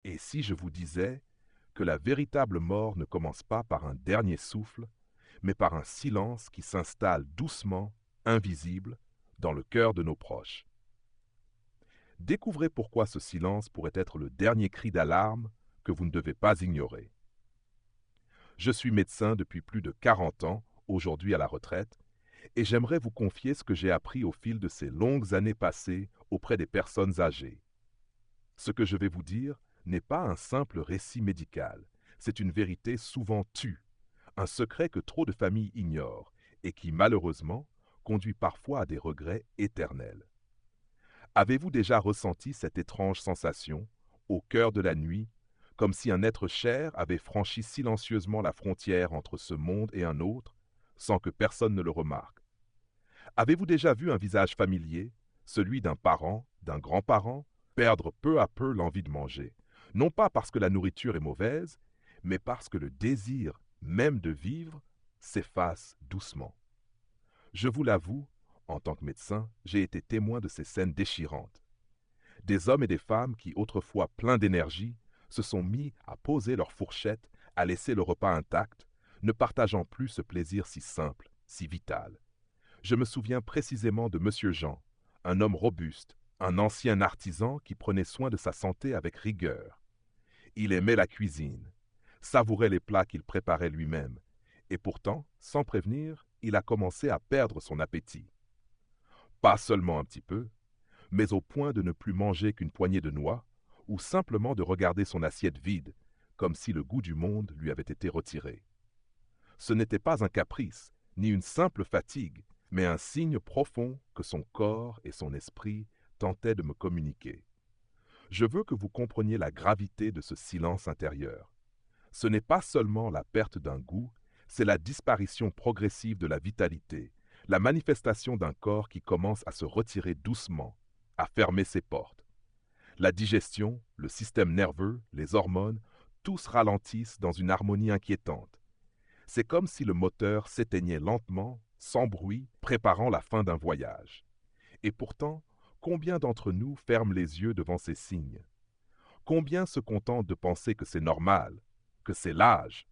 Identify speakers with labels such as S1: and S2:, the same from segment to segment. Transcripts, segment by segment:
S1: Et si je vous disais que la véritable mort ne commence pas par un dernier souffle, mais par un silence qui s'installe doucement, invisible, dans le cœur de nos proches. Découvrez pourquoi ce silence pourrait être le dernier cri d'alarme que vous ne devez pas ignorer. Je suis médecin depuis plus de 40 ans, aujourd'hui à la retraite, et j'aimerais vous confier ce que j'ai appris au fil de ces longues années passées auprès des personnes âgées. Ce que je vais vous dire n'est pas un simple récit médical, c'est une vérité souvent tue, un secret que trop de familles ignorent et qui, malheureusement, conduit parfois à des regrets éternels. Avez-vous déjà ressenti cette étrange sensation, au cœur de la nuit, comme si un être cher avait franchi silencieusement la frontière entre ce monde et un autre, sans que personne ne le remarque? Avez-vous déjà vu un visage familier, celui d'un parent, d'un grand-parent, perdre peu à peu l'envie de manger, non pas parce que la nourriture est mauvaise, mais parce que le désir même de vivre s'efface doucement? Je vous l'avoue, en tant que médecin, j'ai été témoin de ces scènes déchirantes. Des hommes et des femmes qui, autrefois pleins d'énergie, se sont mis à poser leur fourchette, à laisser le repas intact, ne partageant plus ce plaisir si simple, si vital. Je me souviens précisément de Monsieur Jean, un homme robuste, un ancien artisan qui prenait soin de sa santé avec rigueur. Il aimait la cuisine, savourait les plats qu'il préparait lui-même, et pourtant, sans prévenir, il a commencé à perdre son appétit. Pas seulement un petit peu, mais au point de ne plus manger qu'une poignée de noix, ou simplement de regarder son assiette vide, comme si le goût du monde lui avait été retiré. Ce n'était pas un caprice, ni une simple fatigue, mais un signe profond que son corps et son esprit tentaient de me communiquer. Je veux que vous compreniez la gravité de ce silence intérieur. Ce n'est pas seulement la perte d'un goût, c'est la disparition progressive de la vitalité, la manifestation d'un corps qui commence à se retirer doucement, à fermer ses portes. La digestion, le système nerveux, les hormones, tous ralentissent dans une harmonie inquiétante. C'est comme si le moteur s'éteignait lentement, sans bruit, préparant la fin d'un voyage. Et pourtant, combien d'entre nous ferment les yeux devant ces signes? Combien se contentent de penser que c'est normal, que c'est l'âge,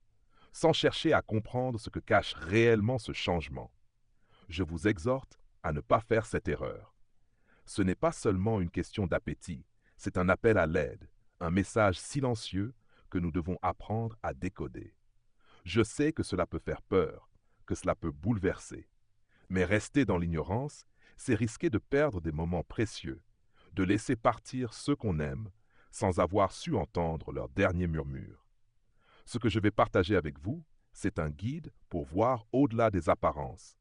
S1: sans chercher à comprendre ce que cache réellement ce changement? Je vous exhorte à ne pas faire cette erreur. Ce n'est pas seulement une question d'appétit, c'est un appel à l'aide, un message silencieux que nous devons apprendre à décoder. Je sais que cela peut faire peur, que cela peut bouleverser. Mais rester dans l'ignorance, c'est risquer de perdre des moments précieux, de laisser partir ceux qu'on aime, sans avoir su entendre leur dernier murmure. Ce que je vais partager avec vous, c'est un guide pour voir au-delà des apparences,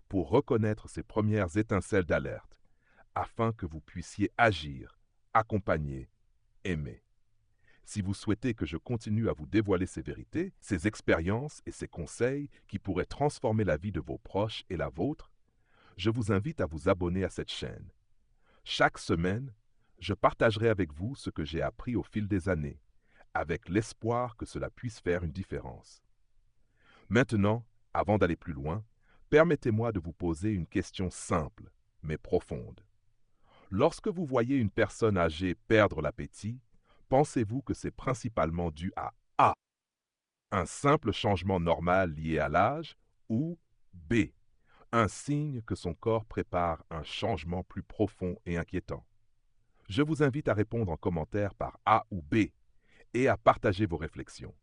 S1: pour reconnaître ces premières étincelles d'alerte, afin que vous puissiez agir, accompagner, aimer. Si vous souhaitez que je continue à vous dévoiler ces vérités, ces expériences et ces conseils qui pourraient transformer la vie de vos proches et la vôtre, je vous invite à vous abonner à cette chaîne. Chaque semaine, je partagerai avec vous ce que j'ai appris au fil des années, avec l'espoir que cela puisse faire une différence. Maintenant, avant d'aller plus loin, permettez-moi de vous poser une question simple, mais profonde. Lorsque vous voyez une personne âgée perdre l'appétit, pensez-vous que c'est principalement dû à A, un simple changement normal lié à l'âge, ou B, un signe que son corps prépare un changement plus profond et inquiétant? Je vous invite à répondre en commentaire par A ou B et à partager vos réflexions.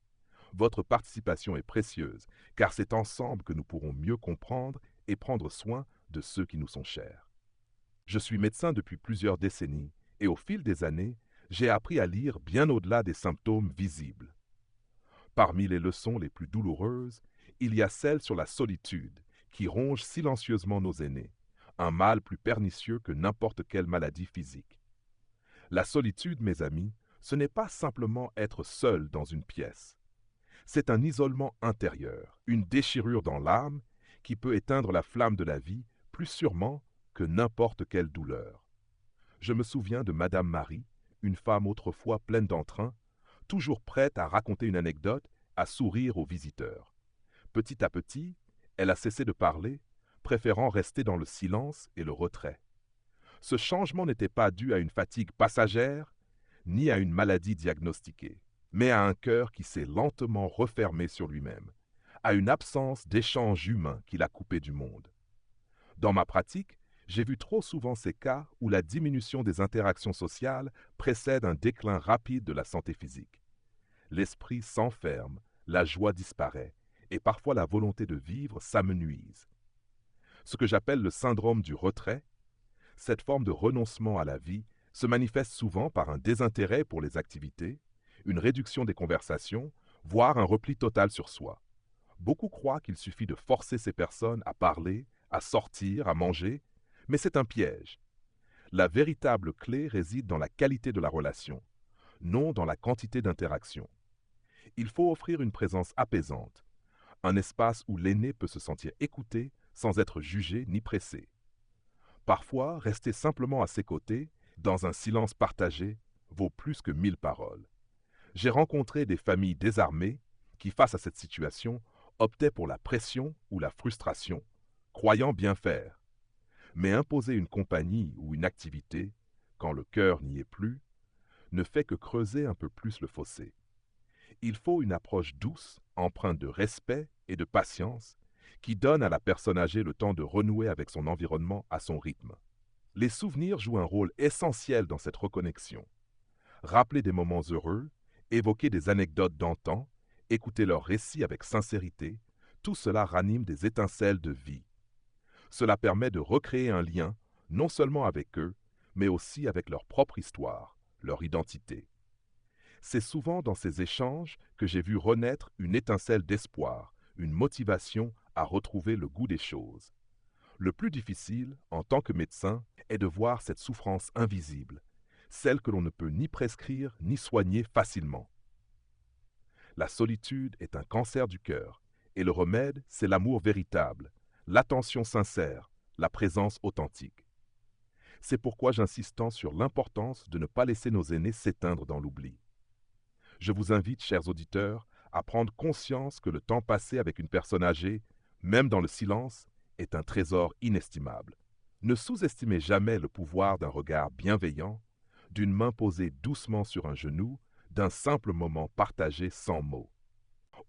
S1: Votre participation est précieuse, car c'est ensemble que nous pourrons mieux comprendre et prendre soin de ceux qui nous sont chers. Je suis médecin depuis plusieurs décennies et au fil des années, j'ai appris à lire bien au-delà des symptômes visibles. Parmi les leçons les plus douloureuses, il y a celle sur la solitude qui ronge silencieusement nos aînés, un mal plus pernicieux que n'importe quelle maladie physique. La solitude, mes amis, ce n'est pas simplement être seul dans une pièce. C'est un isolement intérieur, une déchirure dans l'âme qui peut éteindre la flamme de la vie plus sûrement que n'importe quelle douleur. Je me souviens de Madame Marie, une femme autrefois pleine d'entrain, toujours prête à raconter une anecdote, à sourire aux visiteurs. Petit à petit, elle a cessé de parler, préférant rester dans le silence et le retrait. Ce changement n'était pas dû à une fatigue passagère, ni à une maladie diagnostiquée, mais à un cœur qui s'est lentement refermé sur lui-même, à une absence d'échange humain qui l'a coupé du monde. Dans ma pratique, j'ai vu trop souvent ces cas où la diminution des interactions sociales précède un déclin rapide de la santé physique. L'esprit s'enferme, la joie disparaît, et parfois la volonté de vivre s'amenuise. Ce que j'appelle le syndrome du retrait, cette forme de renoncement à la vie se manifeste souvent par un désintérêt pour les activités, une réduction des conversations, voire un repli total sur soi. Beaucoup croient qu'il suffit de forcer ces personnes à parler, à sortir, à manger, mais c'est un piège. La véritable clé réside dans la qualité de la relation, non dans la quantité d'interactions. Il faut offrir une présence apaisante, un espace où l'aîné peut se sentir écouté sans être jugé ni pressé. Parfois, rester simplement à ses côtés, dans un silence partagé, vaut plus que 1000 paroles. J'ai rencontré des familles désarmées qui, face à cette situation, optaient pour la pression ou la frustration, croyant bien faire. Mais imposer une compagnie ou une activité, quand le cœur n'y est plus, ne fait que creuser un peu plus le fossé. Il faut une approche douce, empreinte de respect et de patience, qui donne à la personne âgée le temps de renouer avec son environnement à son rythme. Les souvenirs jouent un rôle essentiel dans cette reconnexion. Rappeler des moments heureux, évoquer des anecdotes d'antan, écouter leurs récits avec sincérité, tout cela ranime des étincelles de vie. Cela permet de recréer un lien, non seulement avec eux, mais aussi avec leur propre histoire, leur identité. C'est souvent dans ces échanges que j'ai vu renaître une étincelle d'espoir, une motivation à retrouver le goût des choses. Le plus difficile, en tant que médecin, est de voir cette souffrance invisible, celle que l'on ne peut ni prescrire ni soigner facilement. La solitude est un cancer du cœur, et le remède, c'est l'amour véritable, l'attention sincère, la présence authentique. C'est pourquoi j'insiste tant sur l'importance de ne pas laisser nos aînés s'éteindre dans l'oubli. Je vous invite, chers auditeurs, à prendre conscience que le temps passé avec une personne âgée, même dans le silence, est un trésor inestimable. Ne sous-estimez jamais le pouvoir d'un regard bienveillant, d'une main posée doucement sur un genou, d'un simple moment partagé sans mots.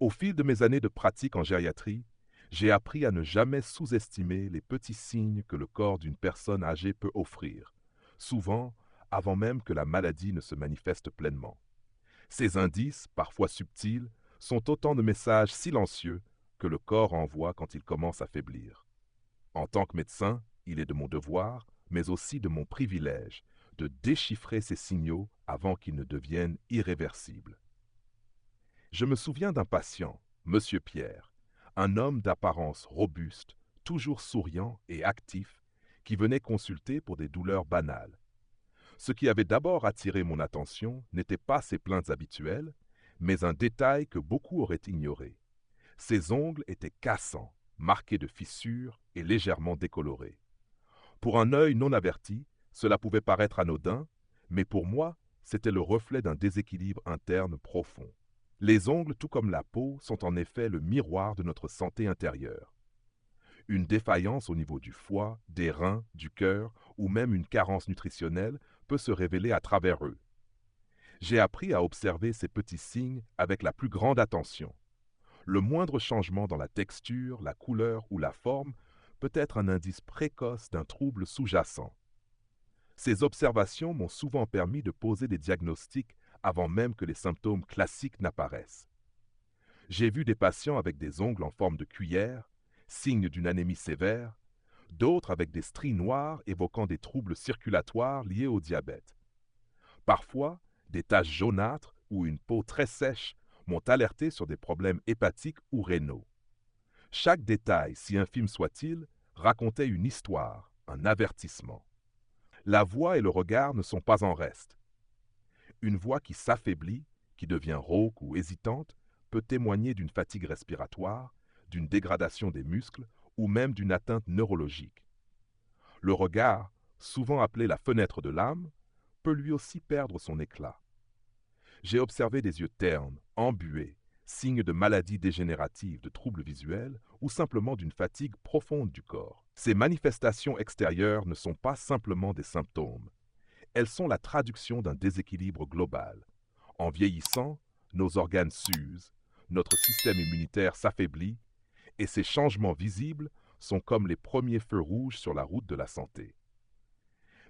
S1: Au fil de mes années de pratique en gériatrie, j'ai appris à ne jamais sous-estimer les petits signes que le corps d'une personne âgée peut offrir, souvent avant même que la maladie ne se manifeste pleinement. Ces indices, parfois subtils, sont autant de messages silencieux que le corps envoie quand il commence à faiblir. En tant que médecin, il est de mon devoir, mais aussi de mon privilège, de déchiffrer ces signaux avant qu'ils ne deviennent irréversibles. Je me souviens d'un patient, Monsieur Pierre, un homme d'apparence robuste, toujours souriant et actif, qui venait consulter pour des douleurs banales. Ce qui avait d'abord attiré mon attention n'était pas ses plaintes habituelles, mais un détail que beaucoup auraient ignoré. Ses ongles étaient cassants, marqués de fissures et légèrement décolorés. Pour un œil non averti, cela pouvait paraître anodin, mais pour moi, c'était le reflet d'un déséquilibre interne profond. Les ongles, tout comme la peau, sont en effet le miroir de notre santé intérieure. Une défaillance au niveau du foie, des reins, du cœur, ou même une carence nutritionnelle peut se révéler à travers eux. J'ai appris à observer ces petits signes avec la plus grande attention. Le moindre changement dans la texture, la couleur ou la forme peut être un indice précoce d'un trouble sous-jacent. Ces observations m'ont souvent permis de poser des diagnostics avant même que les symptômes classiques n'apparaissent. J'ai vu des patients avec des ongles en forme de cuillère, signe d'une anémie sévère, d'autres avec des stries noires évoquant des troubles circulatoires liés au diabète. Parfois, des taches jaunâtres ou une peau très sèche m'ont alerté sur des problèmes hépatiques ou rénaux. Chaque détail, si infime soit-il, racontait une histoire, un avertissement. La voix et le regard ne sont pas en reste. Une voix qui s'affaiblit, qui devient rauque ou hésitante, peut témoigner d'une fatigue respiratoire, d'une dégradation des muscles ou même d'une atteinte neurologique. Le regard, souvent appelé la fenêtre de l'âme, peut lui aussi perdre son éclat. J'ai observé des yeux ternes, embués, signe de maladies dégénératives, de troubles visuels ou simplement d'une fatigue profonde du corps. Ces manifestations extérieures ne sont pas simplement des symptômes. Elles sont la traduction d'un déséquilibre global. En vieillissant, nos organes s'usent, notre système immunitaire s'affaiblit, et ces changements visibles sont comme les premiers feux rouges sur la route de la santé.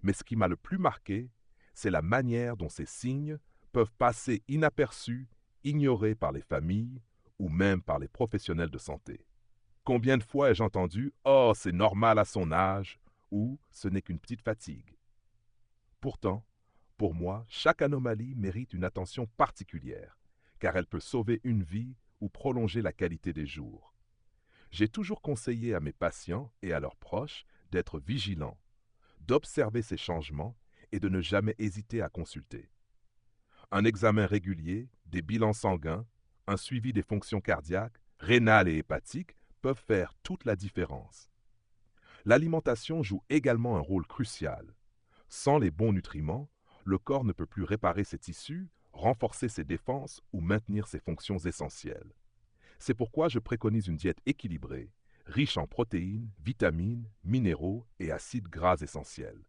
S1: Mais ce qui m'a le plus marqué, c'est la manière dont ces signes peuvent passer inaperçus, ignorés par les familles ou même par les professionnels de santé. Combien de fois ai-je entendu « Oh, c'est normal à son âge » ou « Ce n'est qu'une petite fatigue ». Pourtant, pour moi, chaque anomalie mérite une attention particulière, car elle peut sauver une vie ou prolonger la qualité des jours. J'ai toujours conseillé à mes patients et à leurs proches d'être vigilants, d'observer ces changements et de ne jamais hésiter à consulter. Un examen régulier, des bilans sanguins, un suivi des fonctions cardiaques, rénales et hépatiques peuvent faire toute la différence. L'alimentation joue également un rôle crucial. Sans les bons nutriments, le corps ne peut plus réparer ses tissus, renforcer ses défenses ou maintenir ses fonctions essentielles. C'est pourquoi je préconise une diète équilibrée, riche en protéines, vitamines, minéraux et acides gras essentiels.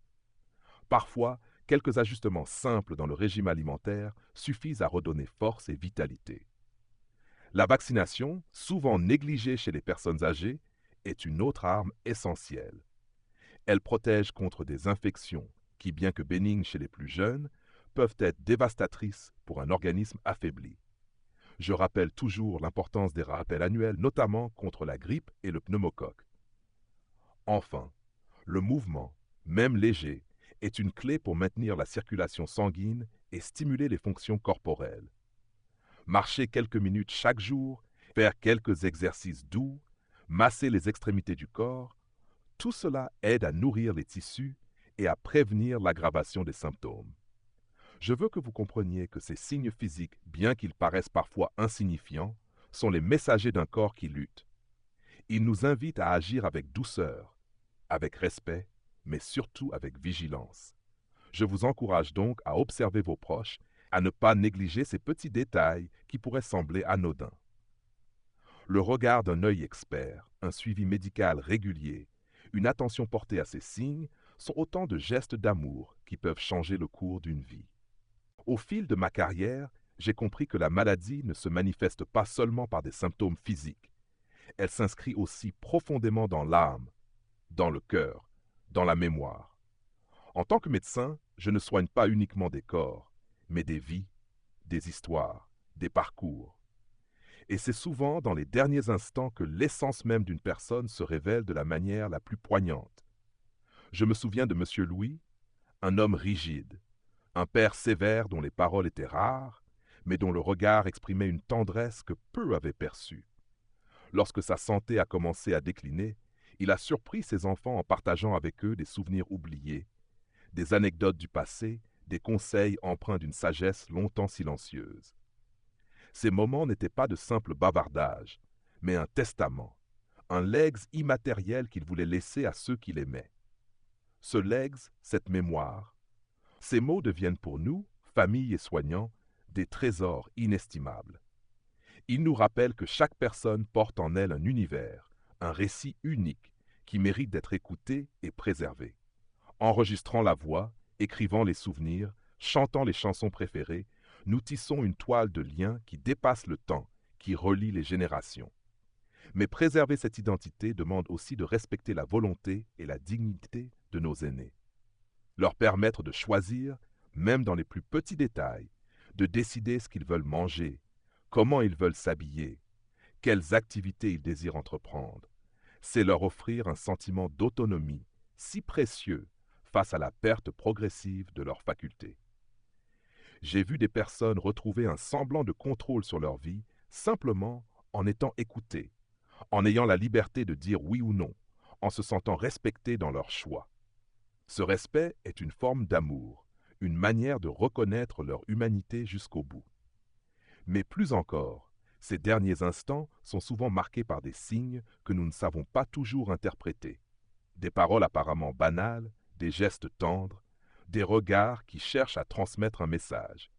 S1: Parfois, quelques ajustements simples dans le régime alimentaire suffisent à redonner force et vitalité. La vaccination, souvent négligée chez les personnes âgées, est une autre arme essentielle. Elle protège contre des infections qui, bien que bénignes chez les plus jeunes, peuvent être dévastatrices pour un organisme affaibli. Je rappelle toujours l'importance des rappels annuels, notamment contre la grippe et le pneumocoque. Enfin, le mouvement, même léger, est une clé pour maintenir la circulation sanguine et stimuler les fonctions corporelles. Marcher quelques minutes chaque jour, faire quelques exercices doux, masser les extrémités du corps, tout cela aide à nourrir les tissus et à prévenir l'aggravation des symptômes. Je veux que vous compreniez que ces signes physiques, bien qu'ils paraissent parfois insignifiants, sont les messagers d'un corps qui lutte. Ils nous invitent à agir avec douceur, avec respect, mais surtout avec vigilance. Je vous encourage donc à observer vos proches, à ne pas négliger ces petits détails qui pourraient sembler anodins. Le regard d'un œil expert, un suivi médical régulier, une attention portée à ces signes sont autant de gestes d'amour qui peuvent changer le cours d'une vie. Au fil de ma carrière, j'ai compris que la maladie ne se manifeste pas seulement par des symptômes physiques. Elle s'inscrit aussi profondément dans l'âme, dans le cœur, dans la mémoire. En tant que médecin, je ne soigne pas uniquement des corps, mais des vies, des histoires, des parcours. Et c'est souvent dans les derniers instants que l'essence même d'une personne se révèle de la manière la plus poignante. Je me souviens de M. Louis, un homme rigide, un père sévère dont les paroles étaient rares, mais dont le regard exprimait une tendresse que peu avaient perçue. Lorsque sa santé a commencé à décliner, il a surpris ses enfants en partageant avec eux des souvenirs oubliés, des anecdotes du passé, des conseils empreints d'une sagesse longtemps silencieuse. Ces moments n'étaient pas de simples bavardages, mais un testament, un legs immatériel qu'il voulait laisser à ceux qu'il aimait. Ce legs, cette mémoire, ces mots deviennent pour nous, familles et soignants, des trésors inestimables. Ils nous rappellent que chaque personne porte en elle un univers, un récit unique qui mérite d'être écouté et préservé. Enregistrant la voix, écrivant les souvenirs, chantant les chansons préférées, nous tissons une toile de liens qui dépasse le temps, qui relie les générations. Mais préserver cette identité demande aussi de respecter la volonté et la dignité de nos aînés. Leur permettre de choisir, même dans les plus petits détails, de décider ce qu'ils veulent manger, comment ils veulent s'habiller, quelles activités ils désirent entreprendre. C'est leur offrir un sentiment d'autonomie, si précieux, face à la perte progressive de leurs facultés. J'ai vu des personnes retrouver un semblant de contrôle sur leur vie simplement en étant écoutées, en ayant la liberté de dire oui ou non, en se sentant respectées dans leurs choix. Ce respect est une forme d'amour, une manière de reconnaître leur humanité jusqu'au bout. Mais plus encore, ces derniers instants sont souvent marqués par des signes que nous ne savons pas toujours interpréter. Des paroles apparemment banales, des gestes tendres, des regards qui cherchent à transmettre un message.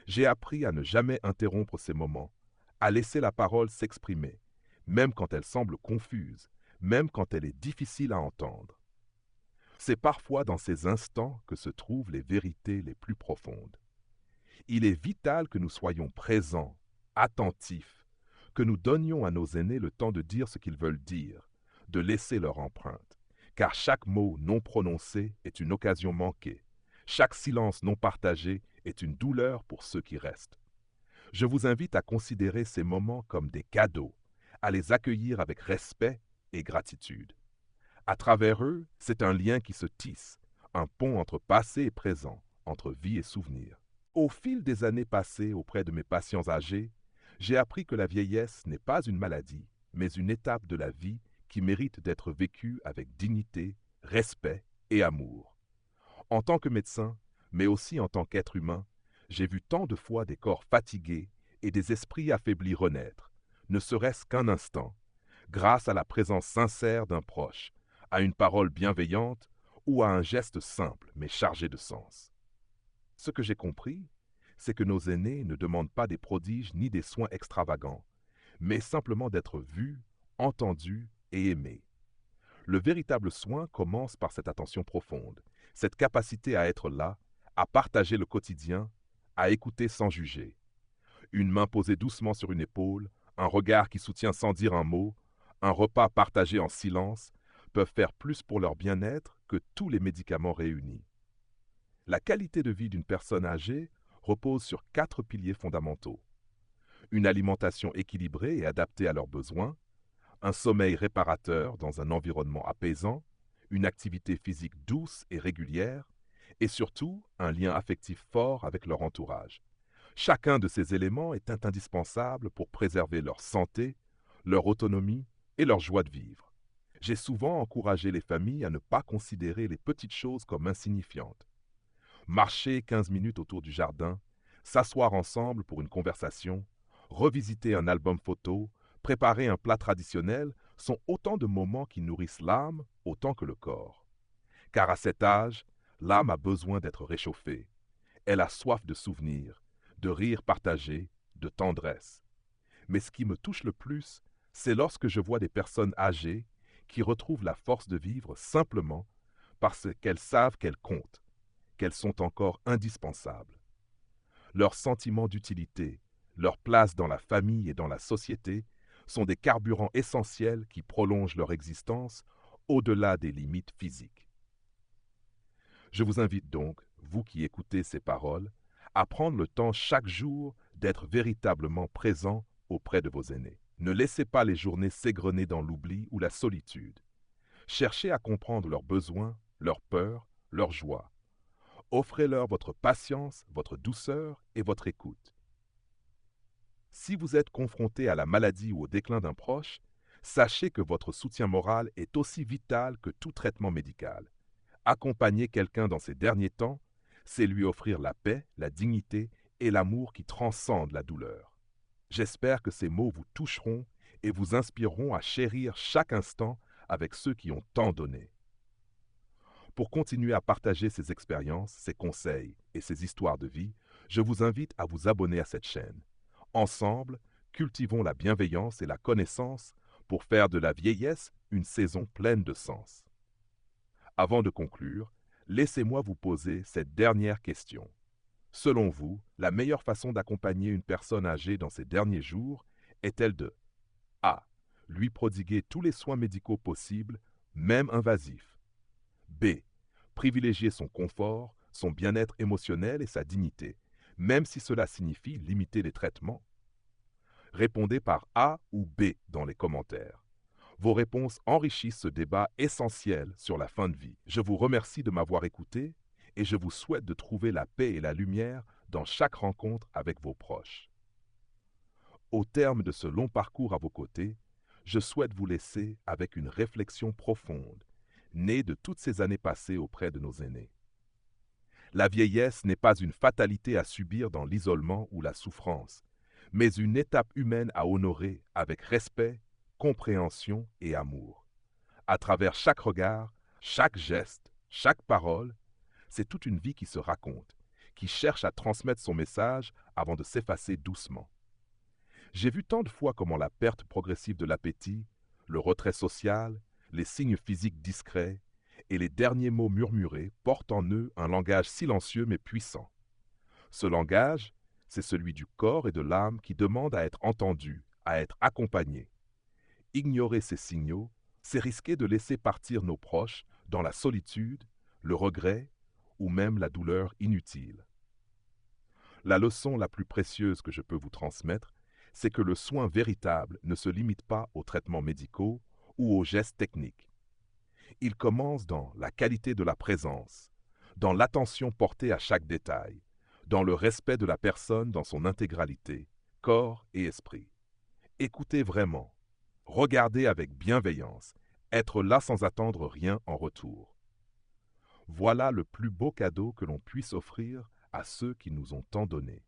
S1: J'ai appris à ne jamais interrompre ces moments, à laisser la parole s'exprimer, même quand elle semble confuse, même quand elle est difficile à entendre. C'est parfois dans ces instants que se trouvent les vérités les plus profondes. Il est vital que nous soyons présents, attentifs, que nous donnions à nos aînés le temps de dire ce qu'ils veulent dire, de laisser leur empreinte, car chaque mot non prononcé est une occasion manquée, chaque silence non partagé est une douleur pour ceux qui restent. Je vous invite à considérer ces moments comme des cadeaux, à les accueillir avec respect et gratitude. À travers eux, c'est un lien qui se tisse, un pont entre passé et présent, entre vie et souvenir. Au fil des années passées auprès de mes patients âgés, j'ai appris que la vieillesse n'est pas une maladie, mais une étape de la vie qui mérite d'être vécue avec dignité, respect et amour. En tant que médecin, mais aussi en tant qu'être humain, j'ai vu tant de fois des corps fatigués et des esprits affaiblis renaître, ne serait-ce qu'un instant, grâce à la présence sincère d'un proche, à une parole bienveillante ou à un geste simple mais chargé de sens. Ce que j'ai compris, c'est que nos aînés ne demandent pas des prodiges ni des soins extravagants, mais simplement d'être vus, entendus et aimés. Le véritable soin commence par cette attention profonde, cette capacité à être là, à partager le quotidien, à écouter sans juger. Une main posée doucement sur une épaule, un regard qui soutient sans dire un mot, un repas partagé en silence, peuvent faire plus pour leur bien-être que tous les médicaments réunis. La qualité de vie d'une personne âgée repose sur 4 piliers fondamentaux. Une alimentation équilibrée et adaptée à leurs besoins, un sommeil réparateur dans un environnement apaisant, une activité physique douce et régulière, et surtout un lien affectif fort avec leur entourage. Chacun de ces éléments est indispensable pour préserver leur santé, leur autonomie et leur joie de vivre. J'ai souvent encouragé les familles à ne pas considérer les petites choses comme insignifiantes. Marcher 15 minutes autour du jardin, s'asseoir ensemble pour une conversation, revisiter un album photo, préparer un plat traditionnel sont autant de moments qui nourrissent l'âme autant que le corps. Car à cet âge, l'âme a besoin d'être réchauffée. Elle a soif de souvenirs, de rires partagés, de tendresse. Mais ce qui me touche le plus, c'est lorsque je vois des personnes âgées qui retrouvent la force de vivre simplement parce qu'elles savent qu'elles comptent, qu'elles sont encore indispensables. Leur sentiment d'utilité, leur place dans la famille et dans la société sont des carburants essentiels qui prolongent leur existence au-delà des limites physiques. Je vous invite donc, vous qui écoutez ces paroles, à prendre le temps chaque jour d'être véritablement présent auprès de vos aînés. Ne laissez pas les journées s'égrener dans l'oubli ou la solitude. Cherchez à comprendre leurs besoins, leurs peurs, leurs joies. Offrez-leur votre patience, votre douceur et votre écoute. Si vous êtes confronté à la maladie ou au déclin d'un proche, sachez que votre soutien moral est aussi vital que tout traitement médical. Accompagner quelqu'un dans ces derniers temps, c'est lui offrir la paix, la dignité et l'amour qui transcendent la douleur. J'espère que ces mots vous toucheront et vous inspireront à chérir chaque instant avec ceux qui ont tant donné. Pour continuer à partager ces expériences, ces conseils et ces histoires de vie, je vous invite à vous abonner à cette chaîne. Ensemble, cultivons la bienveillance et la connaissance pour faire de la vieillesse une saison pleine de sens. Avant de conclure, laissez-moi vous poser cette dernière question. Selon vous, la meilleure façon d'accompagner une personne âgée dans ses derniers jours est-elle de A. Lui prodiguer tous les soins médicaux possibles, même invasifs. B. Privilégier son confort, son bien-être émotionnel et sa dignité, même si cela signifie limiter les traitements. Répondez par A ou B dans les commentaires. Vos réponses enrichissent ce débat essentiel sur la fin de vie. Je vous remercie de m'avoir écouté et je vous souhaite de trouver la paix et la lumière dans chaque rencontre avec vos proches. Au terme de ce long parcours à vos côtés, je souhaite vous laisser avec une réflexion profonde, née de toutes ces années passées auprès de nos aînés. La vieillesse n'est pas une fatalité à subir dans l'isolement ou la souffrance, mais une étape humaine à honorer avec respect, compréhension et amour. À travers chaque regard, chaque geste, chaque parole, c'est toute une vie qui se raconte, qui cherche à transmettre son message avant de s'effacer doucement. J'ai vu tant de fois comment la perte progressive de l'appétit, le retrait social, les signes physiques discrets et les derniers mots murmurés portent en eux un langage silencieux mais puissant. Ce langage, c'est celui du corps et de l'âme qui demande à être entendu, à être accompagné. Ignorer ces signaux, c'est risquer de laisser partir nos proches dans la solitude, le regret ou même la douleur inutile. La leçon la plus précieuse que je peux vous transmettre, c'est que le soin véritable ne se limite pas aux traitements médicaux ou aux gestes techniques. Il commence dans la qualité de la présence, dans l'attention portée à chaque détail, dans le respect de la personne dans son intégralité, corps et esprit. Écoutez vraiment, regardez avec bienveillance, être là sans attendre rien en retour. Voilà le plus beau cadeau que l'on puisse offrir à ceux qui nous ont tant donné.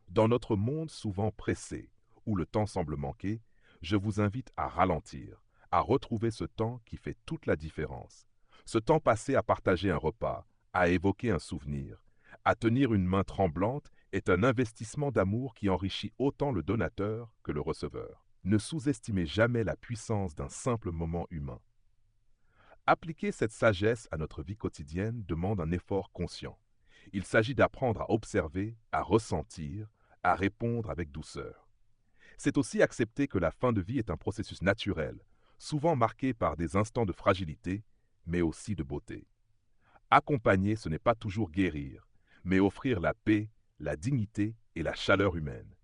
S1: Dans notre monde souvent pressé, où le temps semble manquer, je vous invite à ralentir, à retrouver ce temps qui fait toute la différence. Ce temps passé à partager un repas, à évoquer un souvenir, à tenir une main tremblante est un investissement d'amour qui enrichit autant le donateur que le receveur. Ne sous-estimez jamais la puissance d'un simple moment humain. Appliquer cette sagesse à notre vie quotidienne demande un effort conscient. Il s'agit d'apprendre à observer, à ressentir, à répondre avec douceur. C'est aussi accepter que la fin de vie est un processus naturel, souvent marqué par des instants de fragilité, mais aussi de beauté. Accompagner, ce n'est pas toujours guérir, mais offrir la paix, la dignité et la chaleur humaine.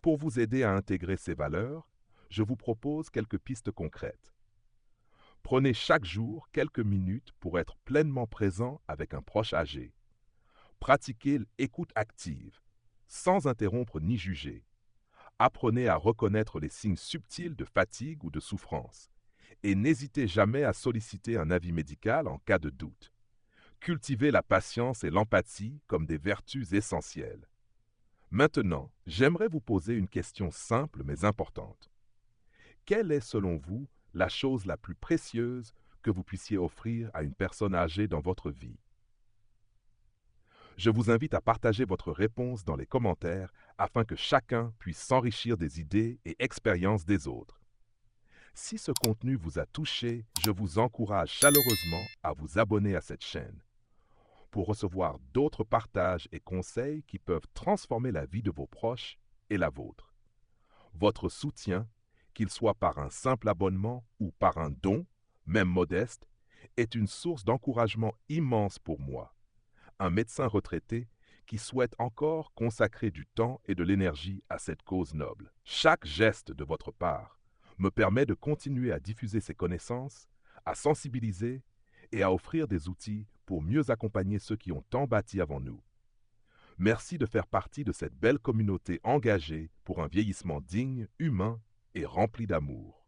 S1: Pour vous aider à intégrer ces valeurs, je vous propose quelques pistes concrètes. Prenez chaque jour quelques minutes pour être pleinement présent avec un proche âgé. Pratiquez l'écoute active, sans interrompre ni juger. Apprenez à reconnaître les signes subtils de fatigue ou de souffrance. Et n'hésitez jamais à solliciter un avis médical en cas de doute. Cultivez la patience et l'empathie comme des vertus essentielles. Maintenant, j'aimerais vous poser une question simple mais importante. Quelle est selon vous la chose la plus précieuse que vous puissiez offrir à une personne âgée dans votre vie? Je vous invite à partager votre réponse dans les commentaires afin que chacun puisse s'enrichir des idées et expériences des autres. Si ce contenu vous a touché, je vous encourage chaleureusement à vous abonner à cette chaîne pour recevoir d'autres partages et conseils qui peuvent transformer la vie de vos proches et la vôtre. Votre soutien, qu'il soit par un simple abonnement ou par un don, même modeste, est une source d'encouragement immense pour moi, un médecin retraité qui souhaite encore consacrer du temps et de l'énergie à cette cause noble. Chaque geste de votre part me permet de continuer à diffuser ces connaissances, à sensibiliser et à offrir des outils pour mieux accompagner ceux qui ont tant bâti avant nous. Merci de faire partie de cette belle communauté engagée pour un vieillissement digne, humain et rempli d'amour.